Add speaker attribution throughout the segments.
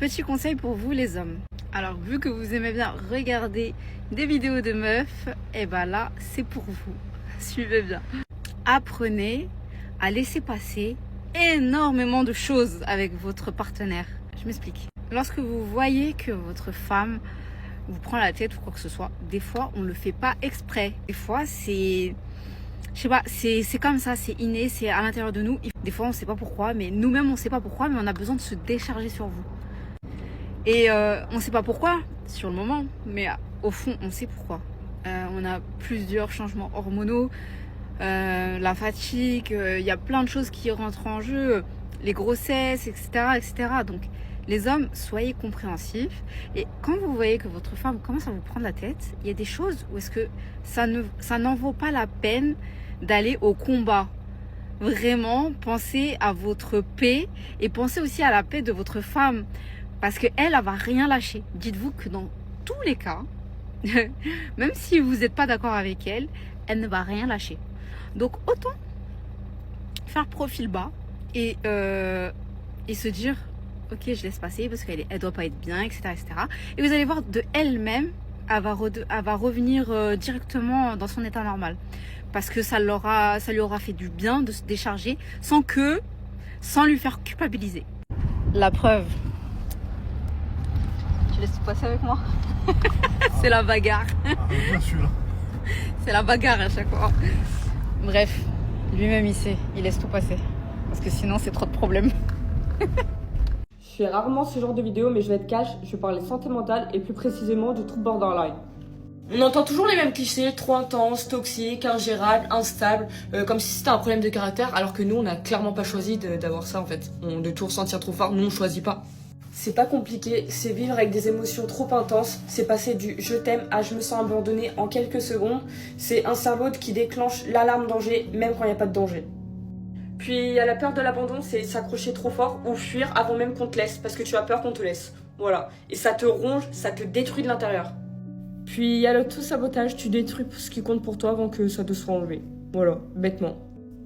Speaker 1: Petit conseil pour vous les hommes. Alors vu que vous aimez bien regarder des vidéos de meufs, et ben là c'est pour vous. Suivez bien. Apprenez à laisser passer énormément de choses avec votre partenaire. Je m'explique. Lorsque vous voyez que votre femme vous prend la tête ou quoi que ce soit, des fois on le fait pas exprès. Des fois c'est... Je sais pas, c'est comme ça, c'est inné, c'est à l'intérieur de nous. Des fois on sait pas pourquoi, mais nous-mêmes on sait pas pourquoi, mais on a besoin de se décharger sur vous. Et on sait pas pourquoi sur le moment, mais au fond on sait pourquoi. On a plusieurs changements hormonaux, la fatigue, il y a plein de choses qui rentrent en jeu, les grossesses, etc., etc. Donc les hommes, soyez compréhensifs. Et quand vous voyez que votre femme commence à vous prendre la tête, il y a des choses où est-ce que ça n'en vaut pas la peine d'aller au combat. Vraiment, pensez à votre paix et pensez aussi à la paix de votre femme. Parce qu'elle, elle va rien lâcher. Dites-vous que dans tous les cas, même si vous n'êtes pas d'accord avec elle, elle ne va rien lâcher. Donc autant faire profil bas et se dire ok, je laisse passer parce qu'elle doit pas être bien, etc., etc. Et vous allez voir de elle-même, elle va revenir directement dans son état normal. Parce que ça lui aura fait du bien de se décharger sans lui faire culpabiliser. La preuve. Tu laisses tout passer avec moi? C'est la bagarre.
Speaker 2: Bien sûr.
Speaker 1: C'est la bagarre à chaque fois. Bref, lui-même il sait, il laisse tout passer. Parce que sinon c'est trop de problèmes.
Speaker 3: Je fais rarement ce genre de vidéo, mais je vais être cash, je vais parler santé mentale et plus précisément du trouble borderline. On entend toujours les mêmes clichés, trop intense, toxique, ingérable, instable, comme si c'était un problème de caractère, alors que nous on n'a clairement pas choisi d'avoir ça en fait. De tout ressentir trop fort, nous on choisit pas. C'est pas compliqué, c'est vivre avec des émotions trop intenses, c'est passer du je t'aime à je me sens abandonné en quelques secondes, c'est un cerveau qui déclenche l'alarme danger même quand il n'y a pas de danger. Puis il y a la peur de l'abandon, c'est s'accrocher trop fort ou fuir avant même qu'on te laisse, parce que tu as peur qu'on te laisse. Voilà. Et ça te ronge, ça te détruit de l'intérieur. Puis il y a l'auto-sabotage, tu détruis ce qui compte pour toi avant que ça te soit enlevé. Voilà, bêtement.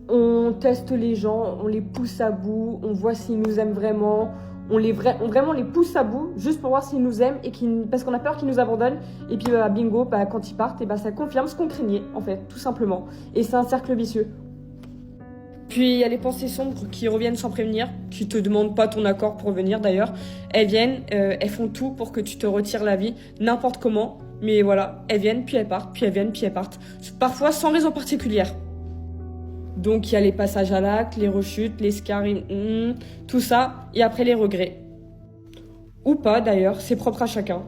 Speaker 3: On teste les gens, on les pousse à bout, on voit s'ils nous aiment vraiment, on vraiment les pousse à bout juste pour voir s'ils nous aiment et parce qu'on a peur qu'ils nous abandonnent. Et puis bingo, quand ils partent, ça confirme ce qu'on craignait en fait, tout simplement. Et c'est un cercle vicieux. Puis il y a les pensées sombres qui reviennent sans prévenir, qui te demandent pas ton accord pour venir d'ailleurs. Elles viennent, elles font tout pour que tu te retires la vie, n'importe comment. Mais voilà, elles viennent, puis elles partent, puis elles viennent, puis elles partent. Parfois sans raison particulière. Donc il y a les passages à l'acte, les rechutes, les scars, tout ça, et après les regrets. Ou pas d'ailleurs, c'est propre à chacun.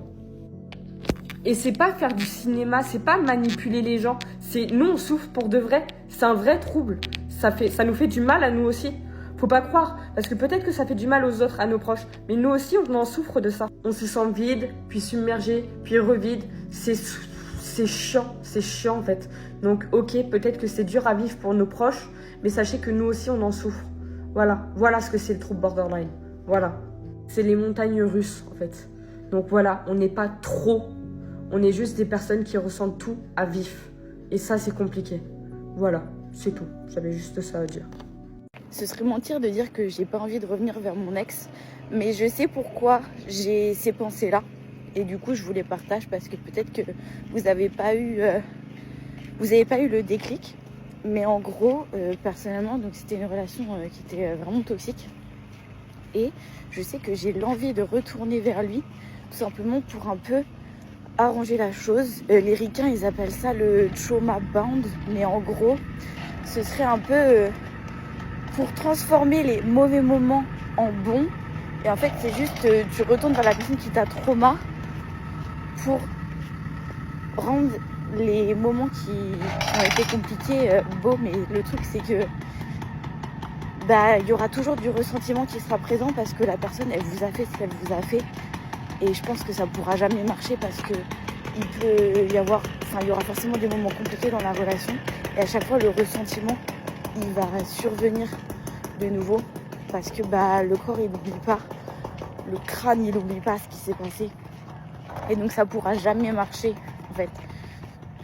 Speaker 3: Et c'est pas faire du cinéma, c'est pas manipuler les gens, c'est nous on souffre pour de vrai, c'est un vrai trouble. Ça nous fait du mal à nous aussi. Faut pas croire, parce que peut-être que ça fait du mal aux autres, à nos proches, mais nous aussi on en souffre de ça. On se sent vide, puis submergé, puis revide. C'est chiant en fait. Donc ok, peut-être que c'est dur à vivre pour nos proches, mais sachez que nous aussi on en souffre. Voilà ce que c'est le trouble borderline. Voilà, c'est les montagnes russes en fait. Donc voilà, on n'est pas trop, on est juste des personnes qui ressentent tout à vif. Et ça c'est compliqué. Voilà, c'est tout. J'avais juste ça à dire.
Speaker 4: Ce serait mentir de dire que j'ai pas envie de revenir vers mon ex, mais je sais pourquoi j'ai ces pensées-là. Et du coup, je vous les partage parce que peut-être que vous n'avez pas eu le déclic. Mais en gros, personnellement, donc c'était une relation qui était vraiment toxique. Et je sais que j'ai l'envie de retourner vers lui, tout simplement pour un peu arranger la chose. Les ricains, ils appellent ça le trauma bond, mais en gros, ce serait un peu pour transformer les mauvais moments en bons. Et en fait, c'est juste, tu retournes vers la personne qui t'a trauma pour rendre les moments qui ont été compliqués beaux. Mais le truc, c'est que il y aura toujours du ressentiment qui sera présent parce que la personne, elle vous a fait ce qu'elle vous a fait. Et je pense que ça pourra jamais marcher parce que il y aura forcément des moments compliqués dans la relation. Et à chaque fois, le ressentiment, il va survenir de nouveau parce que le corps, il n'oublie pas. Le crâne, il n'oublie pas ce qui s'est passé. Et donc, ça pourra jamais marcher, en fait.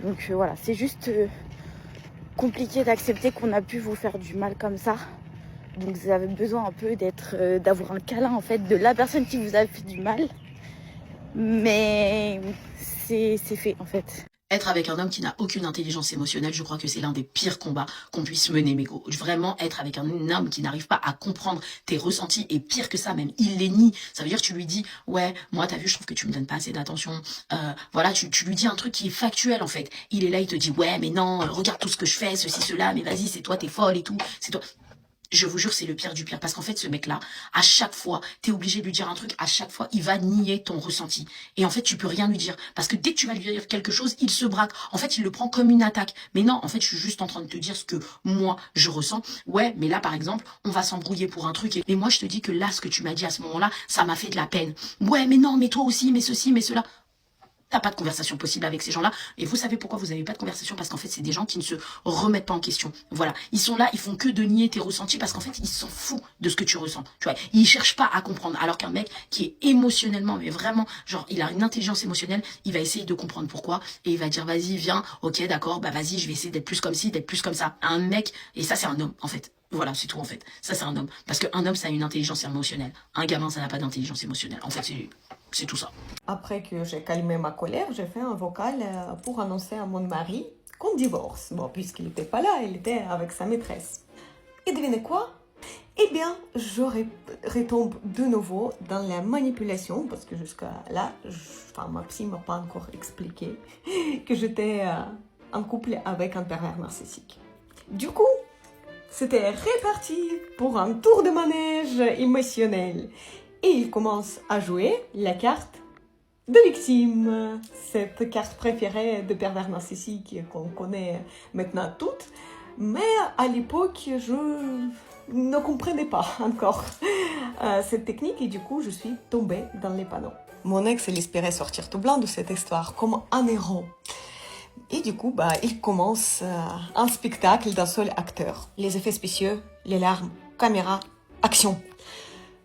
Speaker 4: Donc, voilà, c'est juste compliqué d'accepter qu'on a pu vous faire du mal comme ça. Donc vous avez besoin un peu d'avoir un câlin en fait de la personne qui vous a fait du mal. Mais c'est fait en fait.
Speaker 2: Être avec un homme qui n'a aucune intelligence émotionnelle, je crois que c'est l'un des pires combats qu'on puisse mener, mais gros. Vraiment, être avec un homme qui n'arrive pas à comprendre tes ressentis, et pire que ça, même, il les nie. Ça veut dire que tu lui dis, ouais, moi, t'as vu, je trouve que tu me donnes pas assez d'attention. Voilà, tu lui dis un truc qui est factuel, en fait. Il est là, il te dit, ouais, mais non, regarde tout ce que je fais, ceci, cela, mais vas-y, c'est toi, t'es folle et tout, c'est toi. Je vous jure, c'est le pire du pire. Parce qu'en fait, ce mec-là, à chaque fois, t'es obligé de lui dire un truc, à chaque fois, il va nier ton ressenti. Et en fait, tu peux rien lui dire. Parce que dès que tu vas lui dire quelque chose, il se braque. En fait, il le prend comme une attaque. Mais non, en fait, je suis juste en train de te dire ce que moi, je ressens. Ouais, mais là, par exemple, on va s'embrouiller pour un truc. Mais moi, je te dis que là, ce que tu m'as dit à ce moment-là, ça m'a fait de la peine. Ouais, mais non, mais toi aussi, mais ceci, mais cela. T'as pas de conversation possible avec ces gens-là. Et vous savez pourquoi vous n'avez pas de conversation? Parce qu'en fait, c'est des gens qui ne se remettent pas en question. Voilà. Ils sont là, ils font que de nier tes ressentis parce qu'en fait, ils s'en foutent de ce que tu ressens. Tu vois, ils cherchent pas à comprendre. Alors qu'un mec qui est émotionnellement, mais vraiment, genre, il a une intelligence émotionnelle, il va essayer de comprendre pourquoi. Et il va dire, vas-y, viens, ok, d'accord, bah vas-y, je vais essayer d'être plus comme ci, d'être plus comme ça. Un mec, et ça, c'est un homme, en fait. Voilà, c'est tout, en fait. Ça, c'est un homme. Parce qu'un homme, ça a une intelligence émotionnelle. Un gamin, ça n'a pas d'intelligence émotionnelle. En fait, c'est tout ça.
Speaker 5: Après que j'ai calmé ma colère, j'ai fait un vocal pour annoncer à mon mari qu'on divorce. Bon, puisqu'il n'était pas là, il était avec sa maîtresse. Et devinez quoi? Eh bien, je retombe de nouveau dans la manipulation, parce que jusqu'à là, ma psy m'a pas encore expliqué que j'étais en couple avec un pervers narcissique. Du coup, c'était reparti pour un tour de manège émotionnel. Et il commence à jouer la carte de victime, cette carte préférée de pervers narcissique qu'on connaît maintenant toutes. Mais à l'époque, je ne comprenais pas encore cette technique et du coup, je suis tombée dans les panneaux. Mon ex, il espérait sortir tout blanc de cette histoire, comme un héros. Et du coup, il commence un spectacle d'un seul acteur. Les effets spéciaux, les larmes, caméra, action.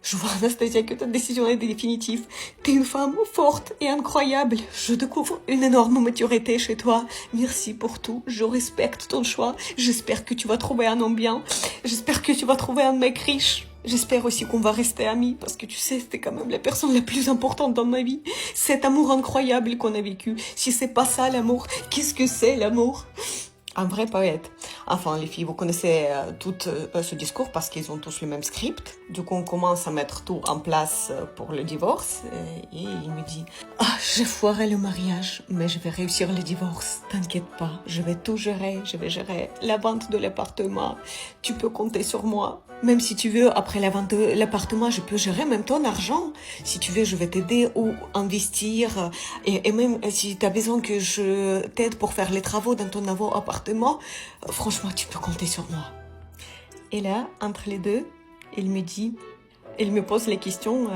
Speaker 5: Je vois, Anastasia, que ta décision est définitive. T'es une femme forte et incroyable. Je découvre une énorme maturité chez toi. Merci pour tout. Je respecte ton choix. J'espère que tu vas trouver un homme bien. J'espère que tu vas trouver un mec riche. J'espère aussi qu'on va rester amis parce que tu sais, c'était quand même la personne la plus importante dans ma vie. Cet amour incroyable qu'on a vécu. Si c'est pas ça l'amour, qu'est-ce que c'est l'amour? Un vrai poète. Enfin, les filles, vous connaissez tout ce discours parce qu'ils ont tous le même script. Du coup, on commence à mettre tout en place pour le divorce. Et il me dit « Ah, j'ai foiré le mariage, mais je vais réussir le divorce. T'inquiète pas, je vais tout gérer. Je vais gérer la vente de l'appartement. Tu peux compter sur moi. Même si tu veux, après la vente de l'appartement, je peux gérer même ton argent. Si tu veux, je vais t'aider ou investir. Et même si tu as besoin que je t'aide pour faire les travaux dans ton nouveau appartement, franchement, tu peux compter sur moi. » Et là, entre les deux, il me pose les questions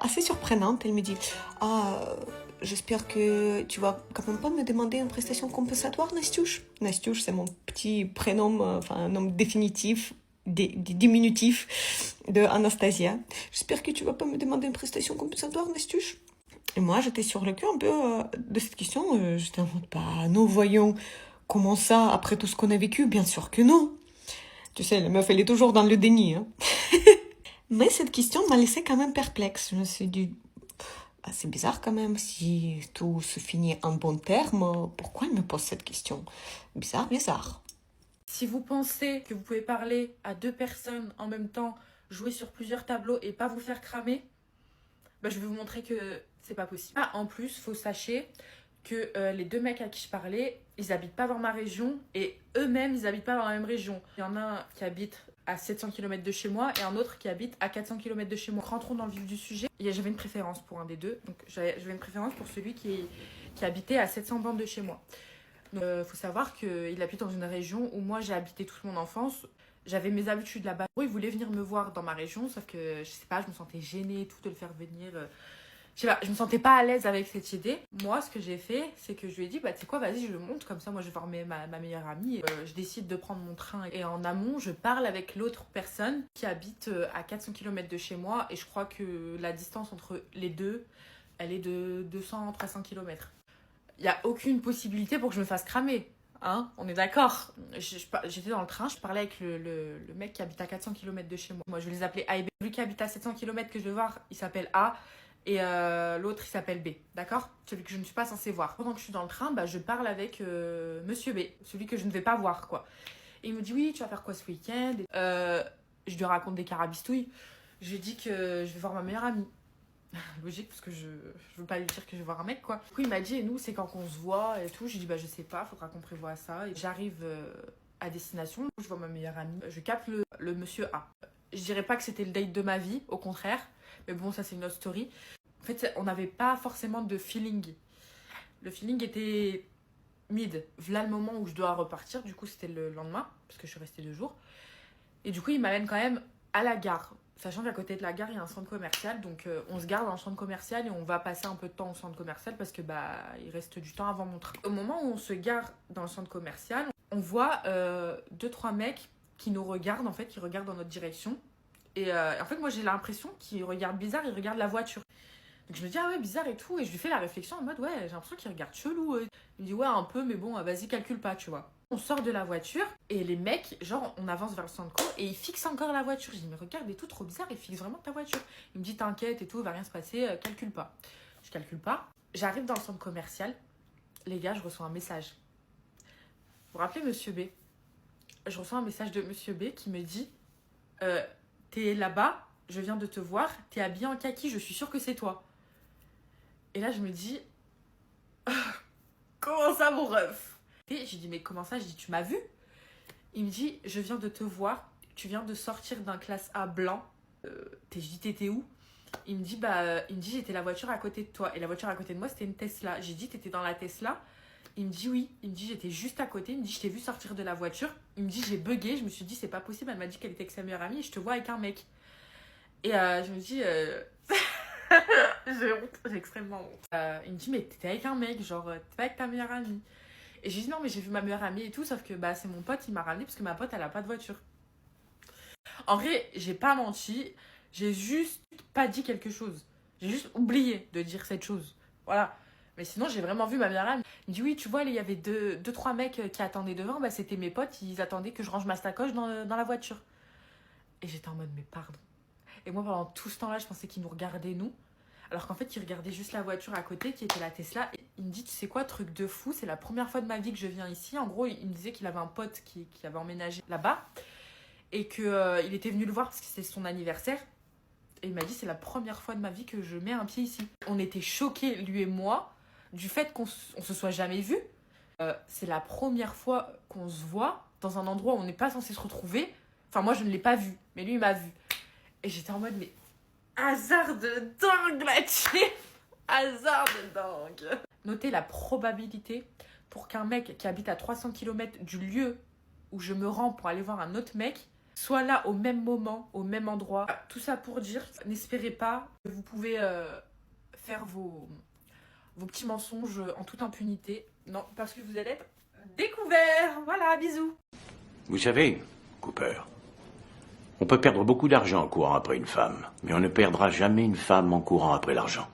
Speaker 5: assez surprenantes. Il me dit « Ah, j'espère que tu vas quand même pas me demander une prestation compensatoire, Nastiouche ?» Nastiouche, c'est mon petit prénom, un nom définitif, diminutif de Anastasia. « J'espère que tu vas pas me demander une prestation compensatoire, Nastiouche ?» Et moi, j'étais sur le cul un peu de cette question. J'étais en mode, nous voyons comment ça, après tout ce qu'on a vécu, bien sûr que non. Tu sais, la meuf, elle est toujours dans le déni. Hein. Mais cette question m'a laissé quand même perplexe. Je me suis dit, c'est bizarre quand même, si tout se finit en bon terme, pourquoi elle me pose cette question? Bizarre.
Speaker 6: Si vous pensez que vous pouvez parler à deux personnes en même temps, jouer sur plusieurs tableaux et pas vous faire cramer, je vais vous montrer que c'est pas possible. En plus, faut sachez que les deux mecs à qui je parlais, ils habitent pas dans ma région et eux-mêmes, ils habitent pas dans la même région. Il y en a un qui habite à 700 km de chez moi et un autre qui habite à 400 km de chez moi. Rentrons dans le vif du sujet. J'avais une préférence pour un des deux. Donc j'avais une préférence pour celui qui habitait à 700 bandes de chez moi. Donc faut savoir qu'il habite dans une région où moi j'ai habité toute mon enfance. J'avais mes habitudes là-bas. Il voulait venir me voir dans ma région, sauf que je sais pas, je me sentais gênée et tout de le faire venir. Je sais pas, je me sentais pas à l'aise avec cette idée. Moi, ce que j'ai fait, c'est que je lui ai dit, tu sais quoi, vas-y, je le monte, comme ça, moi, je vais voir ma meilleure amie. Je décide de prendre mon train et en amont, je parle avec l'autre personne qui habite à 400 km de chez moi et je crois que la distance entre les deux, elle est de 200-300 km. Il n'y a aucune possibilité pour que je me fasse cramer. Hein, on est d'accord. J'étais dans le train, je parlais avec le mec qui habite à 400 km de chez moi. Moi, je vais les appeler A et B. Celui qui habite à 700 km que je vais voir, il s'appelle A. Et l'autre, il s'appelle B. D'accord? Celui que je ne suis pas censée voir. Pendant que je suis dans le train, bah, je parle avec Monsieur B. Celui que je ne vais pas voir, quoi. Et il me dit, oui, tu vas faire quoi ce week-end? Je lui raconte des carabistouilles. Je lui dis que je vais voir ma meilleure amie. Logique, parce que je veux pas lui dire que je vais voir un mec, quoi. Du coup, il m'a dit, et nous, c'est quand qu'on se voit et tout. Je lui dis, bah, je sais pas, faudra qu'on prévoie ça. Et j'arrive à destination, je vois ma meilleure amie. Je capte le monsieur A. Je dirais pas que c'était le date de ma vie, au contraire. Mais bon, ça, c'est une autre story. En fait, on n'avait pas forcément de feeling. Le feeling était mid. Là, le moment où je dois repartir, du coup, c'était le lendemain, parce que je suis restée 2 jours. Et du coup, il m'amène quand même à la gare. Sachant qu'à côté de la gare, il y a un centre commercial. Donc, on se gare dans le centre commercial et on va passer un peu de temps au centre commercial parce que bah, il reste du temps avant mon train. Au moment où on se gare dans le centre commercial, on voit 2-3 mecs qui nous regardent, en fait, qui regardent dans notre direction. Et en fait, moi, j'ai l'impression qu'ils regardent bizarre, ils regardent la voiture. Donc, je me dis, ah ouais, bizarre et tout. Et je lui fais la réflexion en mode, ouais, j'ai l'impression qu'ils regardent chelou. Il me dit, ouais, un peu, mais bon, vas-y, calcule pas, tu vois. On sort de la voiture et les mecs, genre, on avance vers le centre co et ils fixent encore la voiture. Je dis, mais regarde, et tout trop bizarre, ils fixent vraiment ta voiture. Il me dit, t'inquiète et tout, va rien se passer, calcule pas. Je calcule pas. J'arrive dans le centre commercial. Les gars, je reçois un message. Vous vous rappelez Monsieur B? Je reçois un message de Monsieur B qui me dit, t'es là-bas, je viens de te voir, t'es habillé en kaki, je suis sûre que c'est toi. Et là, je me dis, comment ça, mon ref? Et j'ai dit, mais comment ça? Je dis, tu m'as vu? Il me dit, je viens de te voir, tu viens de sortir d'un classe A blanc. Je dis, t'étais où? Il me dit, j'étais la voiture à côté de toi. Et la voiture à côté de moi, c'était une Tesla. J'ai dit, t'étais dans la Tesla? Il me dit, oui. Il me dit, j'étais juste à côté. Il me dit, je t'ai vu sortir de la voiture. Il me dit, j'ai bugué. Je me suis dit, c'est pas possible. Elle m'a dit qu'elle était avec sa meilleure amie et je te vois avec un mec. Et je me dis, j'ai honte, j'ai extrêmement honte. Il me dit, mais t'étais avec un mec, genre, t'es pas avec ta meilleure amie. Et j'ai dit, non, mais j'ai vu ma meilleure amie et tout, sauf que bah, c'est mon pote, il m'a ramené parce que ma pote, elle a pas de voiture. En vrai, j'ai pas menti, j'ai juste pas dit quelque chose. J'ai juste oublié de dire cette chose. Voilà. Mais sinon, j'ai vraiment vu ma meilleure amie. Il me dit, oui, tu vois, il y avait 2-3 mecs qui attendaient devant, bah, c'était mes potes, ils attendaient que je range ma sacoche dans la voiture. Et j'étais en mode, mais pardon. Et moi, pendant tout ce temps-là, je pensais qu'ils nous regardaient, nous. Alors qu'en fait, ils regardaient juste la voiture à côté, qui était la Tesla. Et il me dit, tu sais quoi, truc de fou, c'est la première fois de ma vie que je viens ici. En gros, il me disait qu'il avait un pote qui avait emménagé là-bas. Et qu'il était venu le voir parce que c'était son anniversaire. Et il m'a dit, c'est la première fois de ma vie que je mets un pied ici. On était choqués, lui et moi, du fait qu'on se soit jamais vus. C'est la première fois qu'on se voit dans un endroit où on n'est pas censé se retrouver. Enfin, moi, je ne l'ai pas vu, mais lui, il m'a vu. Et j'étais en mode, mais hasard de dingue là-dessus. Hasard de dingue. Notez la probabilité pour qu'un mec qui habite à 300 km du lieu où je me rends pour aller voir un autre mec soit là au même moment, au même endroit. Tout ça pour dire, n'espérez pas que vous pouvez faire vos petits mensonges en toute impunité. Non, parce que vous allez être découverts. Voilà, bisous.
Speaker 7: Vous savez, Cooper, on peut perdre beaucoup d'argent en courant après une femme, mais on ne perdra jamais une femme en courant après l'argent.